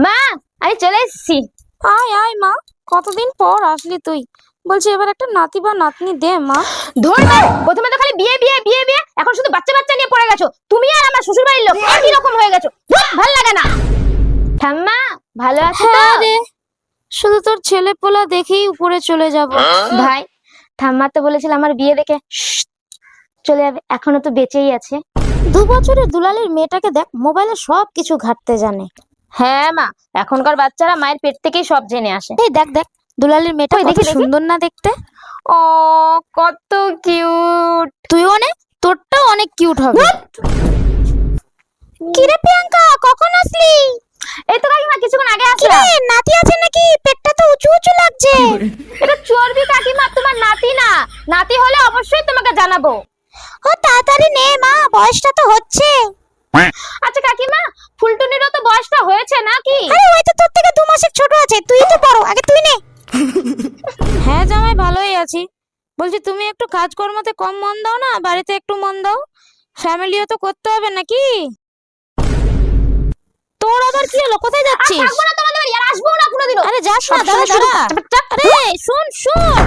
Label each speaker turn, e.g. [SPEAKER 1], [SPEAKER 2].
[SPEAKER 1] মা, আমি চলে এসেছি।
[SPEAKER 2] আয় আয় মা, কতদিন পর আসলি তুই। বলছি এবার একটা নাতি বা নাতনি দে মা।
[SPEAKER 1] ধর মা, প্রথমে তো খালি বিয়ে বিয়ে বিয়ে বিয়ে, এখন শুধু বাচ্চা বাচ্চা নিয়ে পড়ে গেছো। তুমি আর আমার শ্বশুর বাড়ির লোক একই রকম হয়ে গেছো। ভালো লাগে না। ঠাম্মা ভালো আছো তো?
[SPEAKER 2] হ্যাঁ রে, শুধু তোর ছেলে পোলা দেখেই উপরে চলে যাব।
[SPEAKER 1] ভাই, ঠাম্মা তো বলেছিল আমার বিয়ে দেখে চলে যাবে, এখনো তো বেঁচেই আছে।
[SPEAKER 2] 2 বছরের দুলালের মেয়েটাকে দেখ, মোবাইলে সব কিছু ঘাটতে জানে।
[SPEAKER 1] হ্যাঁ মা, এখনকার বাচ্চারা মায়ের পেট থেকেই সব জেনে আসে।
[SPEAKER 2] এই দেখ দেখ, দুলালের মেয়েটা
[SPEAKER 1] ওই
[SPEAKER 2] কত
[SPEAKER 1] দেখি, দেখি।
[SPEAKER 2] সুন্দর না দেখতে।
[SPEAKER 1] ও কত কিউট।
[SPEAKER 2] তুইও নে, তোরটাও অনেক কিউট হবে। কিরে প্রিয়াঙ্কা, কখন আসলি?
[SPEAKER 1] এই তো কাকিমা কিছুক্ষণ আগে
[SPEAKER 2] কিরে,
[SPEAKER 1] আসলাম।
[SPEAKER 2] নাতি আছে নাকি? পেটটা তো উঁচু উঁচু লাগছে।
[SPEAKER 1] এটা চর্বি কাকিমা, তোমার নাতি না। নাতি হলে অবশ্যই তোমাকে জানাবো।
[SPEAKER 2] ও তাড়াতাড়ি নে মা, বয়সটা তো হচ্ছে।
[SPEAKER 1] আচ্ছা কাকিমা, ফুলটুনিরও তো বয়সটা হয়েছে নাকি?
[SPEAKER 2] আরে ওই তো তোর থেকে 2 মাসের ছোট আছে, তুই তো বড়, আগে তুই নে। হ্যাঁ জামাই, ভালোই আছি। বলছি তুমি একটু কাজকর্মতে কম মন দাও না, বাড়িতে একটু মন দাও। ফ্যামিলিও তো করতে হবে নাকি? তোর আবার কি হলো, কোথায়
[SPEAKER 1] আর
[SPEAKER 2] যাচ্ছিস?
[SPEAKER 1] থাকবো না তোমাদের বাড়ি, আর আসবো না কোনোদিনও।
[SPEAKER 2] আরে যাস না,
[SPEAKER 1] সবসময়
[SPEAKER 2] দাঁড়া
[SPEAKER 1] শুধু
[SPEAKER 2] দাঁড়া।
[SPEAKER 1] চাপ চাপ।
[SPEAKER 2] আরে শুন শুন,